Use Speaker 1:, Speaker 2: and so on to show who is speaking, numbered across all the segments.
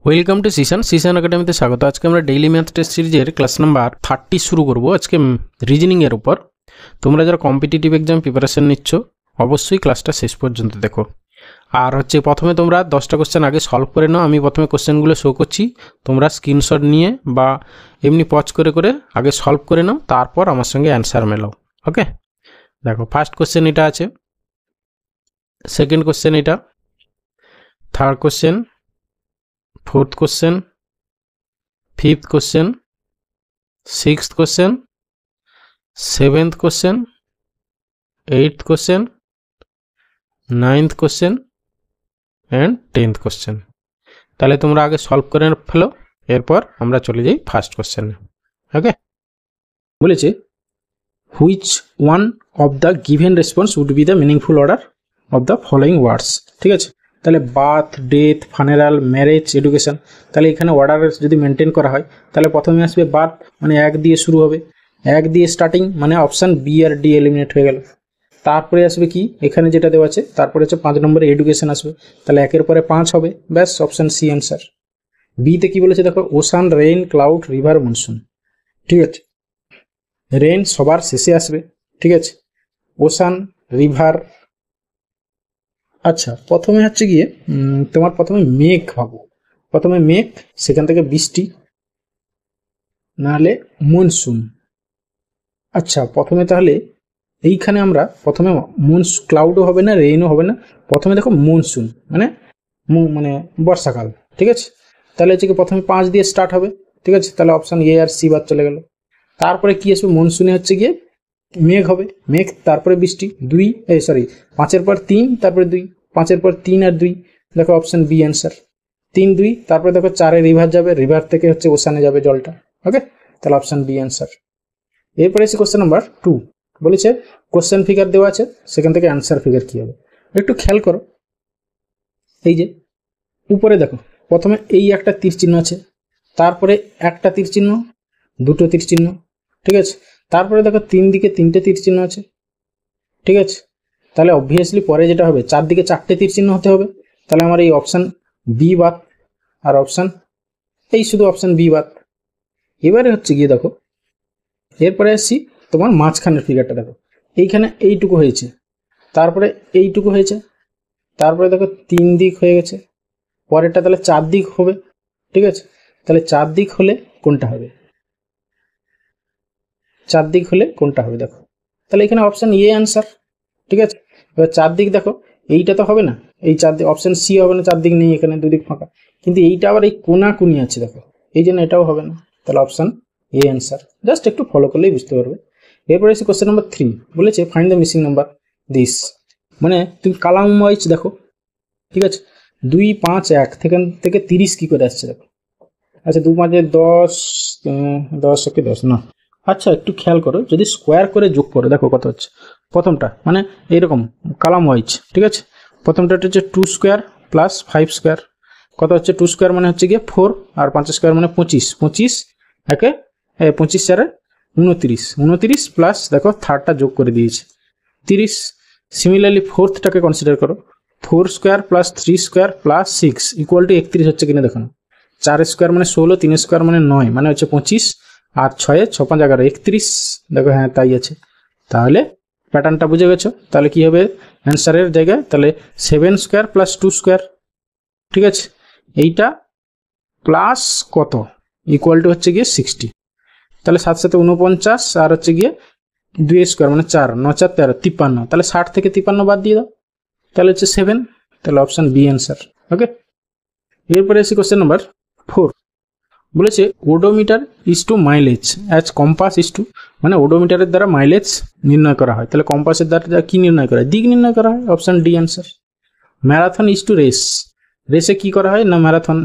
Speaker 1: Welcome to সিশন একাডেমিতে স্বাগত। আজকে আমরা ডেইলি ম্যাথ টেস্ট সিরিজের ক্লাস নাম্বার 30 শুরু করব। আজকে রিজনিংয়ের উপর। তোমরা যারা কম্পিটিটিভ এক্সাম প্রিপারেশন নিচ্ছ অবশ্যই ক্লাসটা শেষ পর্যন্ত দেখো। আর প্রথমে তোমরা 10টা কোশ্চেন আগে সলভ করে নাও। আমি প্রথমে কোশ্চেনগুলো শো করছি, তোমরা স্ক্রিনশট নিয়ে বা এমনি পজ করে করে আগে সলভ করে নাও, তারপর আমার সঙ্গে অ্যান্সার মেলাও। ওকে, দেখো ফার্স্ট কোশ্চেন এটা আছে, সেকেন্ড কোশ্চেন এটা, third question, fourth question, fifth question, sixth question, seventh question, eighth question, ninth question and 10th question. তাহলে তোমরা আগে সলভ করে ফেলো, এরপর আমরা চলে যাই ফার্স্ট কোশ্চেনে। ওকে, বলেছে which one of the given response would be the meaningful order of the following words. ঠিক আছে, তাহলে birth, death, funeral, marriage, education. তাহলে এখানে অর্ডার যদি মেনটেন করা হয় তাহলে প্রথমে আসবে বার্থ, মানে 1 দিয়ে শুরু হবে, 1 দিয়ে স্টার্টিং, মানে অপশান বি আর ডি এলিমিনেট হয়ে গেল। তারপরে আসবে কি, এখানে যেটা দেওয়া আছে তারপরে হচ্ছে 5 নম্বরে এডুকেশন আসবে, তাহলে 1-এর পরে 5 হবে, ব্যাস অপশান সি অ্যান্সার। বিতে কি বলেছে দেখো, ocean, rain, cloud, river, monsoon. ঠিক আছে, রেইন সবার শেষে আসবে। ঠিক আছে, ওশান, রিভার। আচ্ছা, প্রথমে হচ্ছে গিয়ে তোমার প্রথমে মেঘ ভাবো, প্রথমে মেঘ, সেখান থেকে বৃষ্টি, নাহলে মনসুন। আচ্ছা, প্রথমে তাহলে এইখানে আমরা প্রথমে ক্লাউডও হবে না, রেইনও হবে না, প্রথমে দেখো মনসুন, মানে মানে বর্ষাকাল। ঠিক আছে, তাহলে হচ্ছে কি প্রথমে 5 দিয়ে স্টার্ট হবে। ঠিক আছে, তাহলে অপশান এ আর সি বাদ চলে গেল। তারপরে কি আসবে, মনসুনে হচ্ছে গিয়ে মেঘ হবে, মেঘ তারপরে বৃষ্টি, 5-এর পর 3, তারপরে 2, 5-এর পর 3 আর 2, দেখো অপশান বি অ্যান্সার। 3, 2, তারপরে দেখো 4-এ রিভার যাবে, রিভার থেকে হচ্ছে ওশানে যাবে জলটা। ওকে, তাহলে অপশান বি অ্যান্সার। এরপরে এসে কোশ্চেন নাম্বার 2, বলেছে কোশ্চেন ফিগার দেওয়া আছে, সেখান থেকে অ্যান্সার ফিগার কী হবে একটু খেয়াল করো। এই যে উপরে দেখো, প্রথমে এই একটা তীর চিহ্ন আছে, তারপরে একটা তীর চিহ্ন, দুটো তীর চিহ্ন। ঠিক আছে, তারপরে দেখো 3 দিকে 3টে তীর চিহ্ন আছে। ঠিক আছে, তাহলে অবভিয়াসলি পরে যেটা হবে 4 দিকে 4টে তীর চিহ্ন হতে হবে। তাহলে আমার এই অপশান বি বাদ, আর অপশান এই শুধু অপশান বি বাদ। এবারে হচ্ছে গিয়ে দেখো, এরপরে আসছি তোমার মাঝখানের ফিগারটা দেখো, এইখানে এইটুকু হয়েছে, তারপরে এইটুকু হয়েছে, তারপরে দেখো 3 দিক হয়ে গেছে, পরেরটা তাহলে 4 দিক হবে। ঠিক আছে, তাহলে 4 দিক হলে কোনটা হবে, 4 দিক হলে কোনটা হবে দেখো, তাহলে এখানে অপশান এ অ্যান্সার। ঠিক আছে, এবার 4 দিক দেখো, এইটা তো হবে না, এই 4 দিক অপশান সি হবে না, 4 দিক নেই এখানে, 2 দিক ফাঁকা, কিন্তু এইটা আবার এই কোনাকুনি আছে দেখো, এই জন্য এটাও হবে না, তাহলে অপশান এ অ্যান্সার। জাস্ট একটু ফলো করলেই বুঝতে পারবে। এরপরে এসে কোশ্চেন নাম্বার 3, বলেছে find the missing number this, মানে তুমি কালাম ওয়াইজ দেখো। ঠিক আছে, 2, 5, 1 থেকে 30 কি করে আসছে দেখো। আচ্ছা, 2, 5, 10, 10 ওকে 10 না। আচ্ছা, একটু খেয়াল করো, যদি স্কোয়ার করে যোগ করো দেখো কত হচ্ছে। প্রথমটা মানে এইরকম কালাম ওয়াইজ। ঠিক আছে, প্রথমটা হচ্ছে 2 স্কোয়ার প্লাস 5 স্কোয়ার, কত হচ্ছে 2 স্কোয়ার মানে হচ্ছে গিয়ে 4, আর 5 স্কোয়ার মানে 25, 25 একে 25 4 29, 29 প্লাস দেখো থার্ডটা যোগ করে দিয়েছে 30। সিমিলারলি ফোর্থটাকে কনসিডার করো, 4 square plus 3 square plus 6 equal to 31 হচ্ছে কিনা দেখুন। 4 স্কোয়ার মানে 16, 3 স্কোয়ার মানে 9, মানে হচ্ছে 25, আর 6 6 5 11 31, দেখো হ্যাঁ তাই আছে। তাহলে প্যাটার্নটা বুঝে গেছো, তাহলে কি হবে অ্যান্সারের জায়গায়, তাহলে 7 স্কোয়ার প্লাস 2 স্কোয়ার। ঠিক আছে, এইটা প্লাস কত ইকুয়াল টু হচ্ছে গিয়ে 60, তাহলে 7 7 49, আর হচ্ছে গিয়ে 2 স্কোয়ার মানে 4, 9 4 13 53, তাহলে 60 থেকে 53 বাদ দিয়ে দাও, তাহলে হচ্ছে 7, তাহলে অপশান বি অ্যান্সার। ওকে, এরপরে এসে কোশ্চেন নাম্বার 4, বলেছে odometer is to mileage as compass is to, মানে ওডোমিটারের দ্বারা মাইলেজ নির্ণয় করা হয়, তাহলে কম্পাসের দ্বারা কি নির্ণয় করা হয়, দিক নির্ণয় করা হয়, option D answer. Marathon is to race, রেসে কি করা হয় না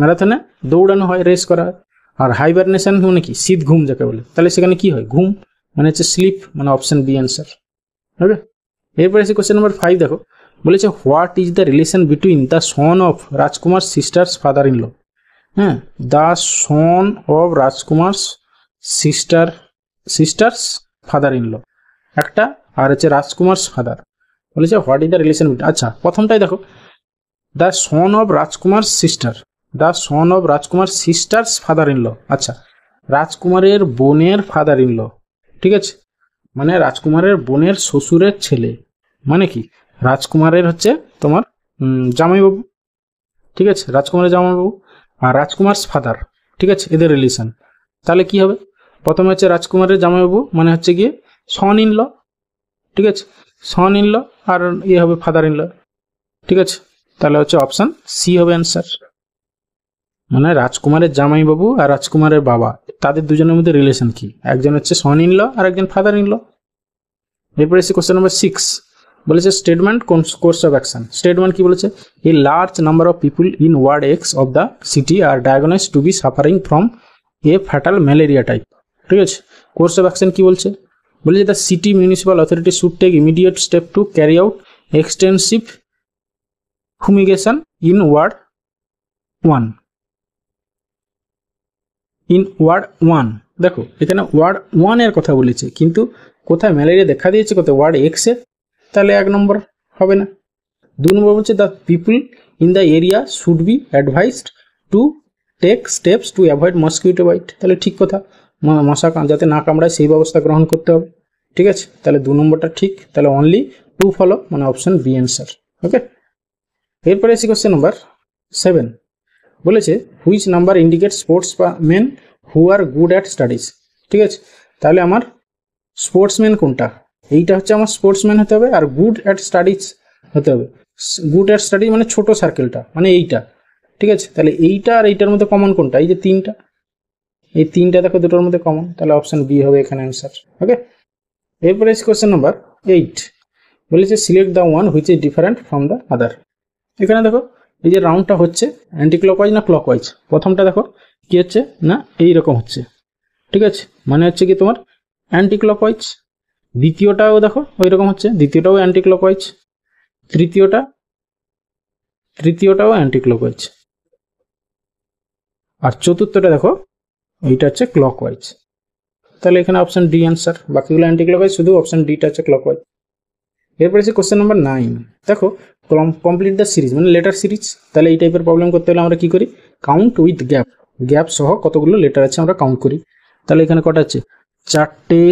Speaker 1: ম্যারাথনে দৌড়ানো হয়, রেস করা হয়। আর হাইবারনেশন মানে কি, শীত ঘুম যাকে বলে, তাহলে সেখানে কি হয়, ঘুম, মানে হচ্ছে স্লিপ, মানে অপশান বি অ্যান্সার। ওকে, এরপরে এসে কোশ্চেন নাম্বার 5 দেখো, বলেছে what is the relation between the son of Rajkumar sister's father in law. হ্যাঁ, the son of Rajkumar sister's father in law একটা, আর হচ্ছে রাজকুমার ফাদার, বলেছে what is the relation between. আচ্ছা, প্রথমটাই দেখো, the son of Rajkumar sister, the son of Rajkumar sister's father in law. আচ্ছা, রাজকুমারের বোনের ফাদার ইন ল, ঠিক আছে, মানে রাজকুমারের বোনের শ্বশুরের ছেলে, মানে কি রাজকুমারের হচ্ছে তোমার জামাইবাবু, ঠিক আছে, রাজকুমারের জামাইবাবু, আর রাজকুমার ফাদার, ঠিক আছে, এদের রিলেশন। তাহলে কি হবে, প্রথমে হচ্ছে রাজকুমারের জামাইবাবু মানে হচ্ছে গিয়ে সন ইন ল, ঠিক আছে, সন ইন ল, আর ইয়ে হবে ফাদার ইন ল, ঠিক আছে। তাহলে হচ্ছে অপশান সি হবে অ্যান্সার, মানে রাজকুমারের জামাইবাবু আর রাজকুমারের বাবা তাদের দুজনের মধ্যে রিলেশন কি, একজন হচ্ছে সন ইন ল আর একজন ফাদার ইন ল। এরপরে এসে কোশ্চেন নাম্বার 6 বলেছে statement course of action. Statement কি বলেছে, a large number of people in ward x of the city are diagnosed to be suffering from a fatal malaria type, ঠিক আছে। Course of action কি বলছে, বলেছে the city municipal authority should take immediate step to carry out extensive fumigation in ward 1। In ward 1, দেখো এখানে word 1 এর কথা বলেছে, কিন্তু কোথায় ম্যালেরিয়া দেখা দিয়েছে, কোথায় ওয়ার্ড এক্সে, তাহলে 1 নম্বর হবে না। 2 নম্বর বলছে the people in the area should be advised to take steps to avoid mosquito bite, তাহলে ঠিক কথা, মশা যাতে না কামড়ায় সেই ব্যবস্থা গ্রহণ করতে হবে, ঠিক আছে। তাহলে 2 নম্বরটা ঠিক, তাহলে অনলি 2 ফলো, মানে অপশন বি অ্যান্সার। ওকে, এরপরে এসে কোশ্চেন নাম্বার 7 বলেছে which number indicate sportsmen who are good at studies, ঠিক আছে। তাহলে আমার স্পোর্টসম্যান কোনটা, এইটা হচ্ছে আমার স্পোর্টসম্যান হতে হবে, আর গুড অ্যাট স্টাডিজ হতে হবে। গুড অ্যাট স্টাডিজ মানে ছোট সার্কেলটা, মানে এইটা, ঠিক আছে। তাহলে এইটা আর এইটার মধ্যে কমন কোনটা, এই যে 3টা, এই 3টা দেখো দুটোর মধ্যে কমন, তাহলে অপশন বি হবে এখানে অ্যান্সার। ওকে, এরপরে কোশ্চেন নাম্বার 8 বলেছে select the one which is different from the other. এখানে দেখো এই যে রাউন্ডটা হচ্ছে অ্যান্টি ক্লকওয়াইজ না ক্লকওয়াইজ, প্রথমটা দেখো কি হচ্ছে না এইরকম হচ্ছে, ঠিক আছে, মানে হচ্ছে কি তোমার অ্যান্টি ক্লকওয়াইজ। দ্বিতীয়টাও দেখো ওই রকম হচ্ছে, দ্বিতীয়টাও অ্যান্টি ক্লকওয়াইজ, তৃতীয়টাও অ্যান্টি ক্লকওয়াইজ, আর চতুর্থটা দেখো এইটা হচ্ছে ক্লকওয়াইজ। তাহলে এখানে অপশন ডি অ্যান্সার, বাকিগুলো অ্যান্টি ক্লকওয়াইজ, শুধু অপশন ডিটা হচ্ছে ক্লকওয়াইজ। এরপরে হচ্ছে কোশ্চেন নাম্বার 9 দেখো কমপ্লিট দ্য সিরিজ মানে লেটার সিরিজ। তাহলে এই টাইপের প্রবলেম করতে হলে আমরা কি করি, কাউন্ট উইথ গ্যাপ, গ্যাপ সহ কতগুলো লেটার আছে আমরা কাউন্ট করি। তাহলে এখানে কটা আছে, 4টে,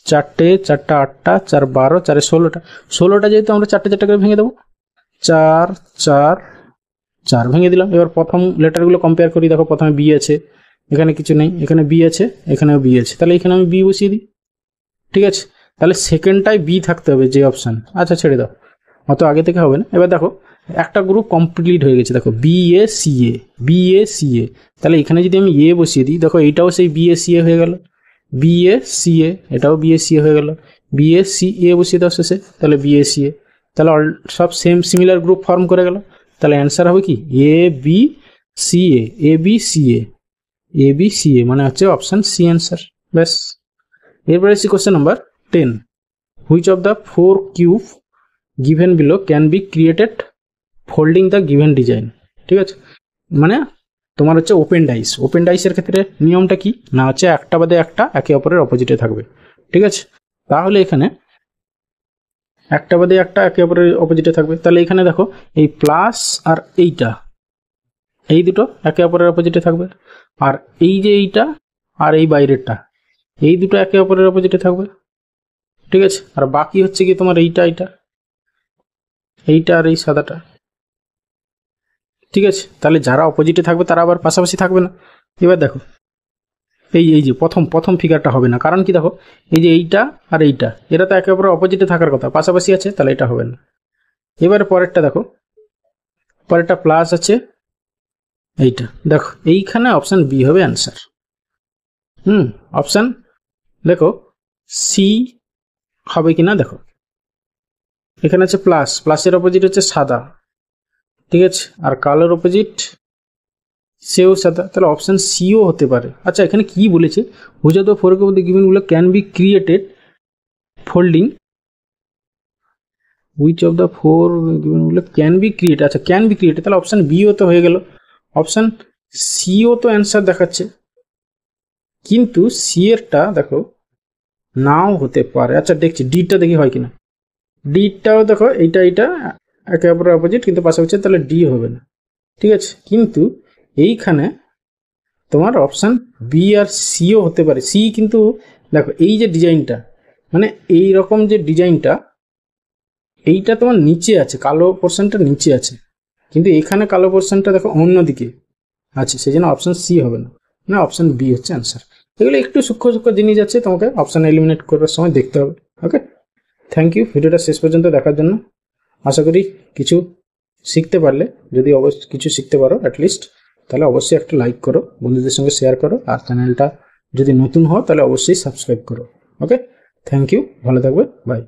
Speaker 1: 4টা 8টা, 4 12, 4 16টা, 16টা যেহেতু আমরা 4টে করে ভেঙে দেবো, 4 4 4 ভেঙে দিলাম। এবার প্রথম লেটারগুলো কম্পেয়ার করি, দেখো প্রথমে বি আছে, এখানে কিছু নেই, এখানে বি আছে, এখানেও বি আছে, তাহলে এখানে আমি বি বসিয়ে দিই, ঠিক আছে। তাহলে সেকেন্ডটাই বি থাকতে হবে যে অপশান, আচ্ছা ছেড়ে দাও, অত আগে থেকে হবে না। এবার দেখো একটা গ্রুপ কমপ্লিট হয়ে গেছে, দেখো BA CA, তাহলে এখানে যদি আমি এ বসিয়ে দিই, দেখো এইটাও সেই BA CA হয়ে গেল, BA CA, এটাও BA CA হয়ে গেল, BA CA বসিয়ে দাও শেষে, তাহলে BA CA, তাহলে সব সেম সিমিলার গ্রুপ ফর্ম করে গেল। তাহলে অ্যান্সার হবে কি ABCA, মানে হচ্ছে অপশান সি অ্যান্সার, ব্যাস। এরপরে এসেছি question number 10 which of the 4 cube given below can be created folding the given design, ঠিক আছে, মানে তোমার হচ্ছে ওপেন ডাইসের ক্ষেত্রে নিয়মটা কি না হচ্ছে একটা বাদে একটা একে অপরের অপোজিটে থাকবে, ঠিক আছে। তাহলে এখানে একটা বাদে একটা একে অপরের অপোজিটে থাকবে, তাহলে এখানে দেখো এই প্লাস আর এইটা, এই দুটো একে অপরের অপোজিটে থাকবে, আর এই যে এইটা আর এই বাইরেরটা, এই দুটো একে অপরের অপোজিটে থাকবে, ঠিক আছে। আর বাকি হচ্ছে কি তোমার এইটা আর এই সাদাটা, ঠিক আছে। তাহলে যারা অপোজিটে থাকবে তারা আবার পাশাপাশি থাকবে না। এবার দেখো এই যে প্রথম ফিগারটা হবে না, কারণ কি দেখো এই যে এইটা আর এইটা এরা তো একে অপরের অপোজিটে থাকার কথা, পাশাপাশি আছে, তাহলে এটা হবে না। এবারে পরেরটা দেখো, পরেরটা প্লাস আছে এইটা, দেখো এইখানে অপশান বি হবে অ্যান্সার। অপশান দেখো সি হবে কিনা দেখো, এখানে আছে প্লাসের অপোজিট হচ্ছে সাদা, ঠিক আছে, আর কালোর অপোজিট সেও সাদা, তাহলে অপশান সিও হতে পারে। আচ্ছা এখানে কি বলেছে, হুইচ অফ দ্য ফোর গিভেনগুলো can be created folding, which of the four গিভেনগুলো ক্যান বি ক্রিয়েটেড, আচ্ছা ক্যান বি ক্রিয়েটেড, তাহলে অপশান বিও তো হয়ে গেল, অপশান সিও তো অ্যান্সার দেখাচ্ছে, কিন্তু সি এরটা দেখো নাও হতে পারে। আচ্ছা দেখছি ডিটা দেখি হয় কিনা, ডিটাও দেখো এইটা একে অপরের অপোজিট কিন্তু পাশাপাশি, তাহলে ডি হবে না, ঠিক আছে। কিন্তু এইখানে তোমার অপশান বি আর সিও হতে পারে। সি কিন্তু দেখো এই যে ডিজাইনটা, মানে এই রকম যে ডিজাইনটা, এইটা তোমার নিচে আছে, কালো পোর্শনটা নিচে আছে, কিন্তু এখানে কালো পোর্শনটা দেখো অন্যদিকে আছে, সেই জন্য অপশান সি হবে না, মানে অপশান বি হচ্ছে অ্যান্সার। এগুলো একটু সূক্ষ্ম সূক্ষ্ম জিনিস আছে, তোমাকে অপশান এলিমিনেট করার সময় দেখতে হবে। ওকে, থ্যাংক ইউ ভিডিওটা শেষ পর্যন্ত দেখার জন্য। আশা করি কিছু শিখতে পারলে, যদি অবশ্যই কিছু শিখতে পারো অ্যাটলিস্ট, তাহলে অবশ্যই একটা লাইক করো, বন্ধুদের সঙ্গে শেয়ার করো, আর চ্যানেলটা যদি নতুন হও তাহলে অবশ্যই সাবস্ক্রাইব করো। ওকে, থ্যাংক ইউ, ভালো থাকবে, বাই।